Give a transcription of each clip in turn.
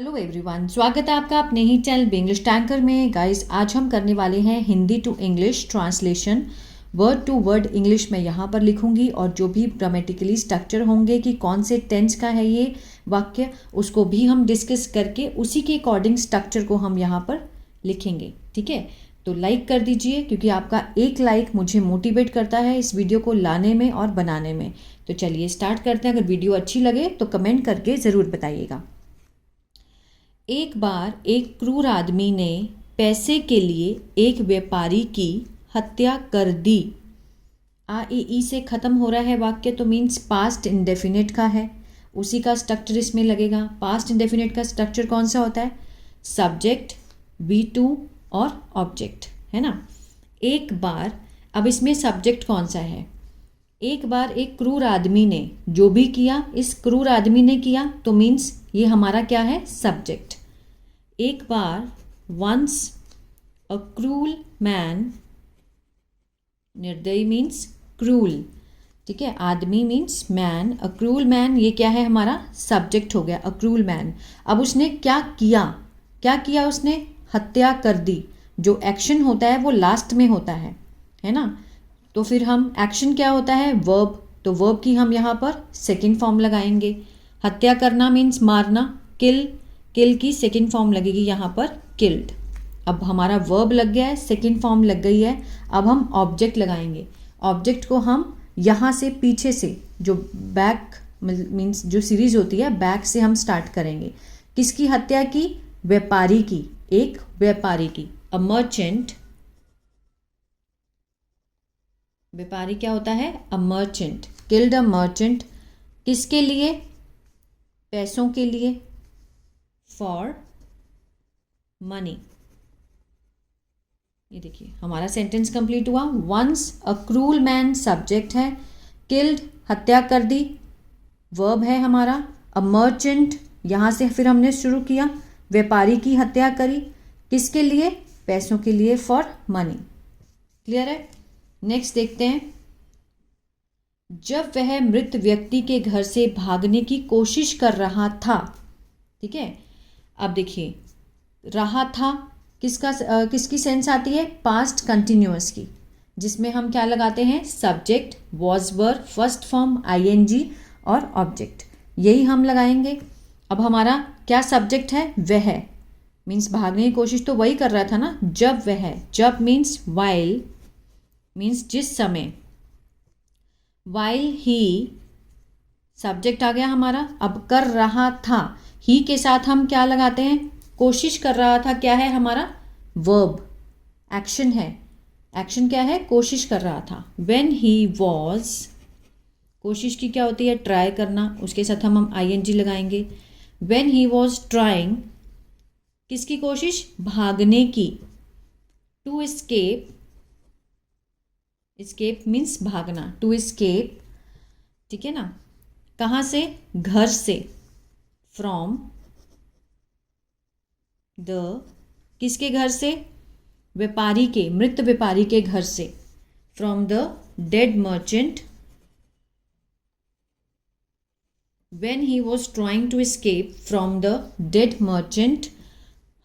Hello everyone, स्वागत है आपका अपने ही चैनल इंग्लिश टैंकर में। गाइस, आज हम करने वाले हैं Hindi to English translation. Word to word English में यहाँ पर लिखूंगी और जो भी ग्रामेटिकली स्ट्रक्चर होंगे कि कौन से टेंस का है ये वाक्य, उसको भी हम डिस्कस करके उसी के अकॉर्डिंग स्ट्रक्चर को हम यहाँ पर लिखेंगे। ठीक है, तो लाइक कर दीजिए क्योंकि आपका एक लाइक मुझे मोटिवेट करता है इस वीडियो को लाने में और बनाने में। तो चलिए स्टार्ट करते हैं। अगर वीडियो अच्छी लगे तो कमेंट करके ज़रूर बताइएगा। एक बार एक क्रूर आदमी ने पैसे के लिए एक व्यापारी की हत्या कर दी। आ ई से ख़त्म हो रहा है वाक्य, तो मीन्स पास्ट इंडेफिनिट का है, उसी का स्ट्रक्चर इसमें लगेगा। पास्ट इंडेफिनिट का स्ट्रक्चर कौन सा होता है? सब्जेक्ट, V2 और ऑब्जेक्ट, है ना। एक बार, अब इसमें सब्जेक्ट कौन सा है? एक बार एक क्रूर आदमी ने जो भी किया, इस क्रूर आदमी ने किया, तो मीन्स ये हमारा क्या है? सब्जेक्ट। एक बार, वंस अ क्रूल मैन, निर्दयी मीन्स क्रूल, ठीक है। आदमी मीन्स मैन, अ क्रूल मैन, ये क्या है? हमारा सब्जेक्ट हो गया, अ क्रूल मैन। अब उसने क्या किया? क्या किया उसने? हत्या कर दी। जो एक्शन होता है वो लास्ट में होता है ना। तो फिर हम एक्शन क्या होता है? वर्ब, तो वर्ब की हम यहाँ पर सेकेंड फॉर्म लगाएंगे। हत्या करना मीन्स मारना, किल, किल की सेकेंड फॉर्म लगेगी यहाँ पर किल्ड। अब हमारा वर्ब लग गया है, सेकेंड फॉर्म लग गई है। अब हम ऑब्जेक्ट लगाएंगे। ऑब्जेक्ट को हम यहाँ से पीछे से, जो बैक मीन्स जो सीरीज होती है बैक से हम स्टार्ट करेंगे। किसकी हत्या की? व्यापारी की, एक व्यापारी की। अ मर्चेंट, व्यापारी क्या होता है? A merchant, killed a merchant. किसके लिए? पैसों के लिए, फॉर मनी। ये देखिए हमारा सेंटेंस कंप्लीट हुआ। Once a cruel man subject है, किल्ड हत्या कर दी वर्ब है हमारा, अ मर्चेंट यहाँ से फिर हमने शुरू किया, व्यापारी की हत्या करी, किसके लिए? पैसों के लिए, फॉर मनी। क्लियर है? नेक्स्ट देखते हैं। जब वह मृत व्यक्ति के घर से भागने की कोशिश कर रहा था, ठीक है। अब देखिए, रहा था किसकी सेंस आती है? पास्ट कंटिन्यूअस की, जिसमें हम क्या लगाते हैं? Subject, was verb, first form ING और ऑब्जेक्ट, यही हम लगाएंगे। अब हमारा क्या सब्जेक्ट है? वह, मीन्स भागने की कोशिश तो वही कर रहा था ना। जब वह, जब मीन्स वाइल, मीन्स जिस समय, वाइल ही, सब्जेक्ट आ गया हमारा। अब कर रहा था, ही के साथ हम क्या लगाते हैं? कोशिश कर रहा था, क्या है हमारा? वर्ब, एक्शन है। एक्शन क्या है? कोशिश कर रहा था। व्हेन ही वॉज, कोशिश की क्या होती है? ट्राई करना, उसके साथ हम ING लगाएंगे। व्हेन ही वॉज ट्राइंग, किसकी कोशिश? भागने की। टू एस्केप, एस्केप मीन्स भागना, टू एस्केप, ठीक है ना। कहाँ से? घर से, फ्रॉम द, किसके घर से? व्यापारी के, मृत व्यापारी के घर से, from the dead merchant. When he was trying to escape from the dead merchant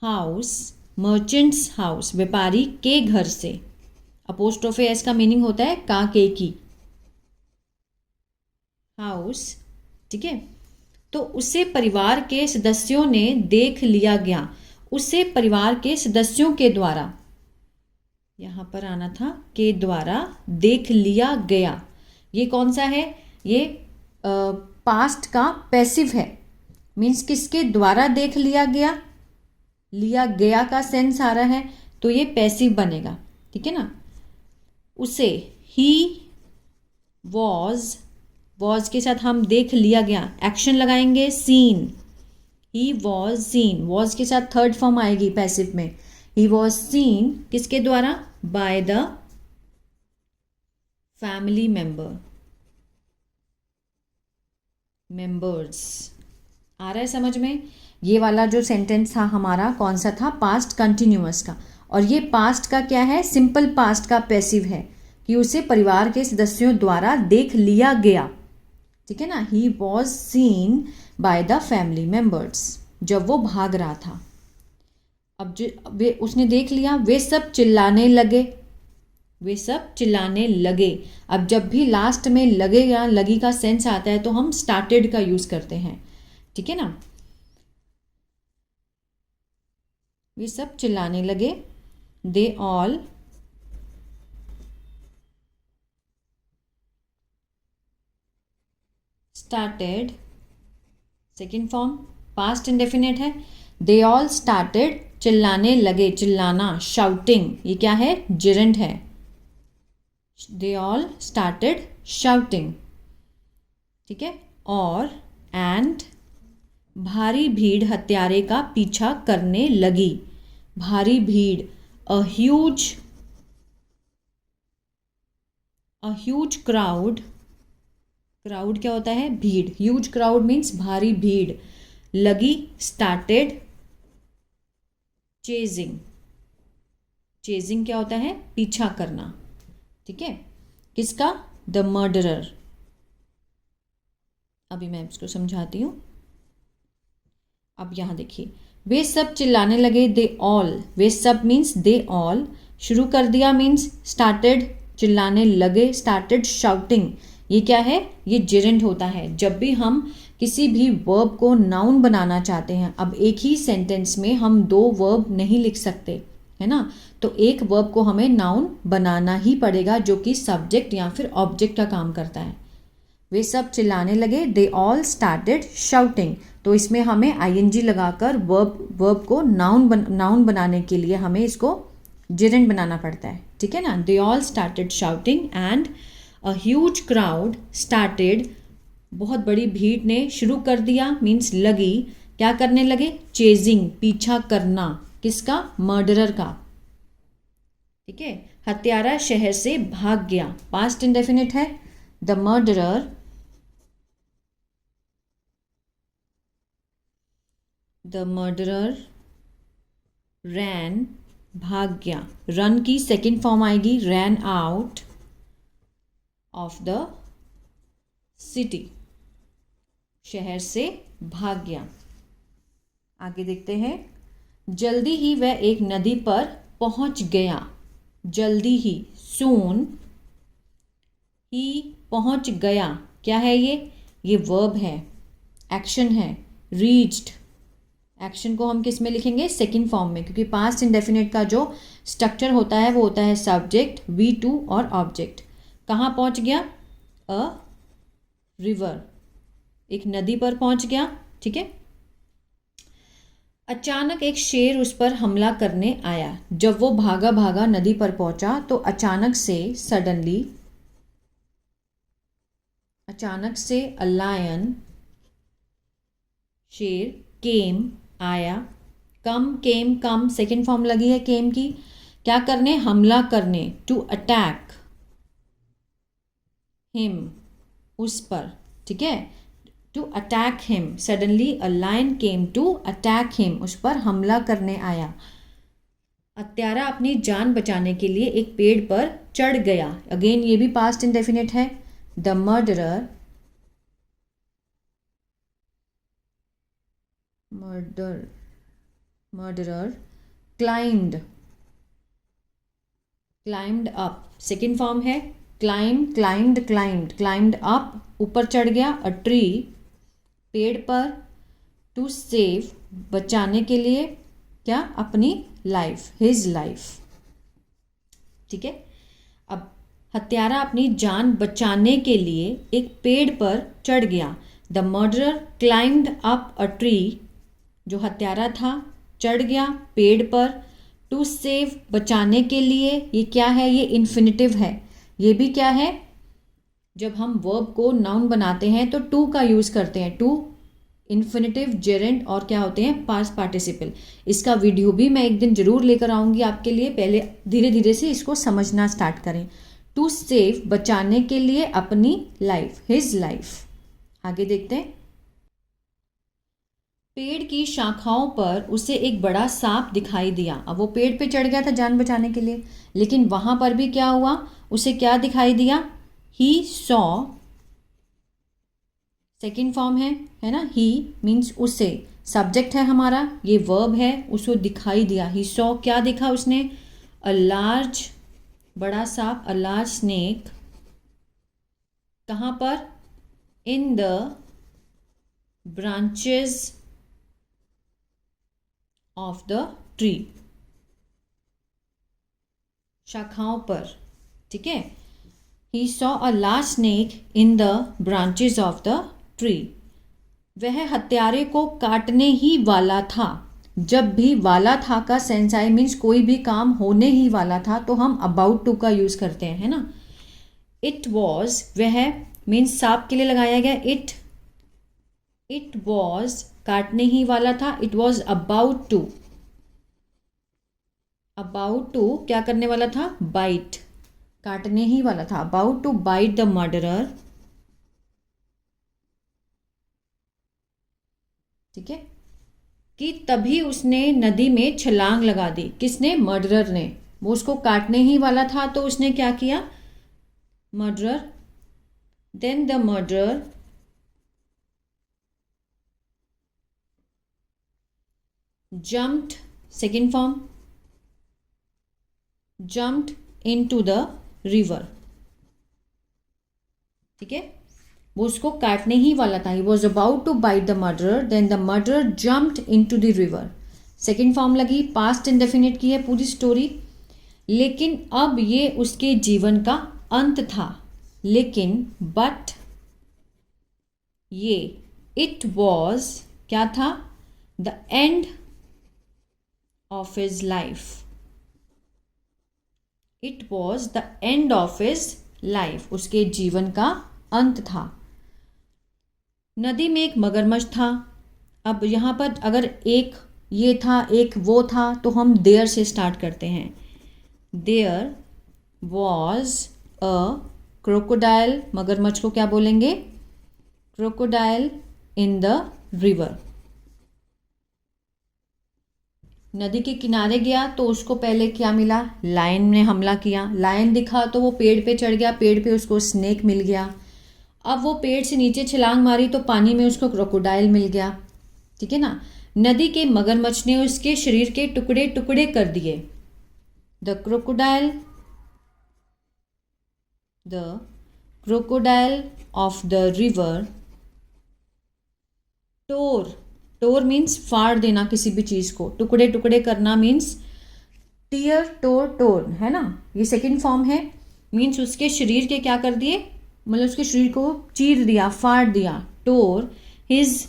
house, merchant's house, व्यापारी के घर से। अपोस्ट्रोफे एस का मीनिंग होता है का, के, की, हाउस, ठीक है। तो उसे परिवार के सदस्यों ने देख लिया गया, उसे परिवार के सदस्यों के द्वारा, यहाँ पर आना था के द्वारा, देख लिया गया। ये कौन सा है? ये पास्ट का पैसिव है, मीन्स किसके द्वारा देख लिया गया? लिया गया का सेंस आ रहा है, तो ये पैसिव बनेगा, ठीक है ना। उसे, ही वॉज के साथ हम देख लिया गया, एक्शन लगाएंगे scene, he was scene, was के साथ थर्ड फॉर्म आएगी पैसिव में। ही वॉज सीन किसके द्वारा? By the family members. आ रहा है समझ में? ये वाला जो सेंटेंस था हमारा कौन सा था? पास्ट कंटिन्यूअस का। और ये पास्ट का क्या है? सिंपल पास्ट का पैसिव है कि उसे परिवार के सदस्यों द्वारा देख लिया गया, ठीक है ना। ही was scene bye the family members. जब वो भाग रहा था। अब जो वे उसने देख लिया, वे सब चिल्लाने लगे, वे सब चिल्लाने लगे। अब जब भी लास्ट में लगे या लगी का सेंस आता है तो हम स्टार्टेड का यूज करते हैं, ठीक है ना। वे सब चिल्लाने लगे, they all started, second form past indefinite है, दे ऑल स्टार्टेड चिल्लाने लगे, चिल्लाना शाउटिंग, ये क्या है, जिरेंट है। दे ऑल स्टार्टेड शाउटिंग, ठीक है। और एंड भारी भीड़ हत्यारे का पीछा करने लगी, भारी भीड़, अ ह्यूज क्राउड, क्राउड क्या होता है, भीड़, ह्यूज क्राउड मीन्स भारी भीड़, लगी स्टार्टेड चेजिंग, चेजिंग क्या होता है, पीछा करना, ठीक है। किसका, द मर्डरर। अभी मैं इसको समझाती हूँ। अब यहाँ देखिए, वे सब चिल्लाने लगे, दे ऑल, वे सब मीन्स दे ऑल, शुरू कर दिया मीन्स स्टार्टेड, चिल्लाने लगे स्टार्टेड शाउटिंग, ये क्या है, ये जिरेंट होता है। जब भी हम किसी भी वर्ब को नाउन बनाना चाहते हैं, अब एक ही सेंटेंस में हम दो वर्ब नहीं लिख सकते, है ना, तो एक वर्ब को हमें नाउन बनाना ही पड़ेगा जो कि सब्जेक्ट या फिर ऑब्जेक्ट का काम करता है। वे सब चिल्लाने लगे, दे ऑल स्टार्टेड शाउटिंग, तो इसमें हमें आईएनजी लगाकर वर्ब को नाउन बनाने के लिए हमें इसको जिरेंट बनाना पड़ता है, ठीक है ना। They all started shouting and a huge crowd started, बहुत बड़ी भीड़ ने शुरू कर दिया मीन्स लगी, क्या करने लगे, चेजिंग, पीछा करना, किसका, मर्डरर का, ठीक है। हत्यारा शहर से भाग गया, पास्ट इंडेफिनिट है, द मर्डरर रैन, भाग गया, रन की सेकेंड फॉर्म आएगी ran out of the city, शहर से भाग गया। आगे देखते हैं, जल्दी ही वह एक नदी पर पहुंच गया, जल्दी ही, सून ही पहुंच गया, क्या है ये वर्ब है, एक्शन है, रीच्ड, एक्शन को हम किस में लिखेंगे, सेकंड फॉर्म में, क्योंकि पास्ट इंडेफिनिट का जो स्ट्रक्चर होता है वो होता है सब्जेक्ट, V2 और ऑब्जेक्ट। कहाँ पहुंच गया, अ रिवर, एक नदी पर पहुंच गया, ठीक है। अचानक एक शेर उस पर हमला करने आया, जब वो भागा भागा नदी पर पहुंचा तो अचानक से, सडनली, अचानक से, अ लायन, शेर, केम, आया, कम सेकेंड फॉर्म लगी है केम की, क्या करने, हमला करने, टू अटैक हिम, उस पर, ठीक है, to attack him, suddenly a lion came to attack him, उस पर हमला करने आया। हत्यारा अपनी जान बचाने के लिए एक पेड़ पर चढ़ गया, अगेन ये भी पास्ट इंडेफिनिट है, the murderer climbed up, second form है, क्लाइम्ड अप, ऊपर चढ़ गया, अ ट्री, पेड़ पर, टू सेव, बचाने के लिए, क्या, अपनी लाइफ, हिज लाइफ, ठीक है। अब हत्यारा अपनी जान बचाने के लिए एक पेड़ पर चढ़ गया, the murderer climbed up a tree, जो हत्यारा था चढ़ गया पेड़ पर, टू सेव, बचाने के लिए, ये क्या है, ये इन्फिनिटिव है, ये भी क्या है, जब हम वर्ब को नाउन बनाते हैं तो टू का यूज़ करते हैं, टू, इन्फिनिटिव, जेरेंट और क्या होते हैं, पास्ट पार्टिसिपल। इसका वीडियो भी मैं एक दिन जरूर लेकर आऊँगी आपके लिए, पहले धीरे धीरे से इसको समझना स्टार्ट करें। टू सेव, बचाने के लिए अपनी लाइफ, हिज लाइफ। आगे देखते हैं, पेड़ की शाखाओं पर उसे एक बड़ा सांप दिखाई दिया, अब वो पेड़ पे चढ़ गया था जान बचाने के लिए, लेकिन वहां पर भी क्या हुआ, उसे क्या दिखाई दिया, ही सॉ, सेकेंड फॉर्म है ना, ही मीन्स उसे, सब्जेक्ट है हमारा, ये वर्ब है, उसको दिखाई दिया। ही सॉ, क्या देखा उसने? अ लार्ज, बड़ा सांप, अ लार्ज स्नेक, कहाँ पर? In the branches of the tree, शाखाओं पर, ठीक है। He saw a large snake in the branches of the tree. वह हत्यारे को काटने ही वाला था। जब भी वाला था का सेंस आई मीन्स कोई भी काम होने ही वाला था, तो हम अबाउट टू का यूज करते हैं, है ना। इट वॉज, वह मीन्स सांप के लिए लगाया गया इट। इट वॉज काटने ही वाला था, it was about to, about to क्या करने वाला था? बाइट, काटने ही वाला था। About to bite the murderer, ठीक है, कि तभी उसने नदी में छलांग लगा दी। किसने? मर्डरर ने। वो उसको काटने ही वाला था, तो उसने क्या किया? Murderer. Then the murderer jumped, second form, jumped into the river, ठीक है। वो उसको काटने ही वाला था। He was about to bite the murderer, then the murderer jumped into the river. Second form लगी, पास्ट इंडेफिनिट की है पूरी स्टोरी। लेकिन अब ये उसके जीवन का अंत था। लेकिन बट ये इट वॉज क्या था? The end of his life. It was the end of his life, उसके जीवन का अंत था। नदी में एक मगरमच्छ था। अब यहाँ पर अगर एक ये था, एक वो था, तो हम देयर से स्टार्ट करते हैं। देयर वॉज अ क्रोकोडाइल, मगरमच्छ को क्या बोलेंगे? Crocodile in the river. नदी के किनारे गया तो उसको पहले क्या मिला? लायन ने हमला किया। लायन दिखा तो वो पेड़ पे चढ़ गया, पेड़ पे उसको स्नेक मिल गया। अब वो पेड़ से नीचे छलांग मारी तो पानी में उसको क्रोकोडाइल मिल गया, ठीक है ना। नदी के मगरमच्छ ने उसके शरीर के टुकड़े टुकड़े कर दिए। The crocodile of the river tore means फाड़ देना किसी भी चीज को, टुकड़े टुकड़े करना मीन्स टीयर, टोर, है ना। ये सेकंड फॉर्म है, मीन्स उसके शरीर के क्या कर दिए? मतलब उसके शरीर को चीर दिया, फाड़ दिया। Tore his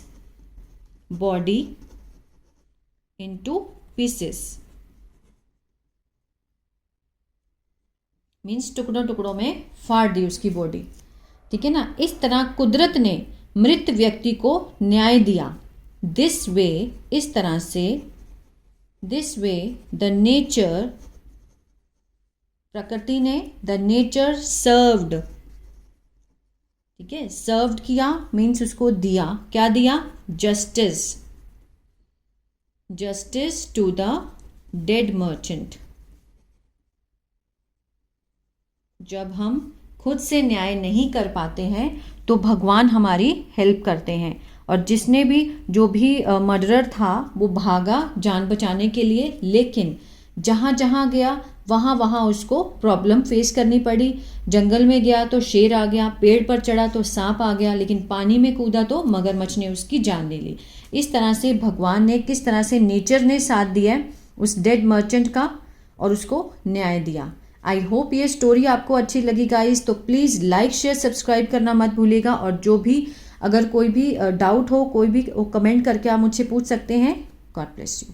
body into pieces, means टुकड़ों टुकड़ों में फाड़ दी उसकी बॉडी, ठीक है ना। इस तरह कुदरत ने मृत व्यक्ति को न्याय दिया। दिस वे, इस तरह से, दिस वे द नेचर, प्रकृति ने, द नेचर सर्व्ड, ठीक है, सर्व्ड किया मीन्स उसको दिया। क्या दिया? Justice, justice to the dead merchant. जब हम खुद से न्याय नहीं कर पाते हैं तो भगवान हमारी हेल्प करते हैं। और जिसने भी, जो भी मर्डरर था, वो भागा जान बचाने के लिए, लेकिन जहाँ जहाँ गया वहाँ वहाँ उसको प्रॉब्लम फेस करनी पड़ी। जंगल में गया तो शेर आ गया, पेड़ पर चढ़ा तो सांप आ गया, लेकिन पानी में कूदा तो मगरमच्छ ने उसकी जान ले ली। इस तरह से भगवान ने, किस तरह से नेचर ने साथ दिया उस डेड मर्चेंट का और उसको न्याय दिया। आई होप ये स्टोरी आपको अच्छी लगी गाइस, तो प्लीज़ लाइक शेयर सब्सक्राइब करना मत भूलिएगा। और जो भी, अगर कोई भी डाउट हो, कोई भी कमेंट करके आप मुझसे पूछ सकते हैं। God bless you.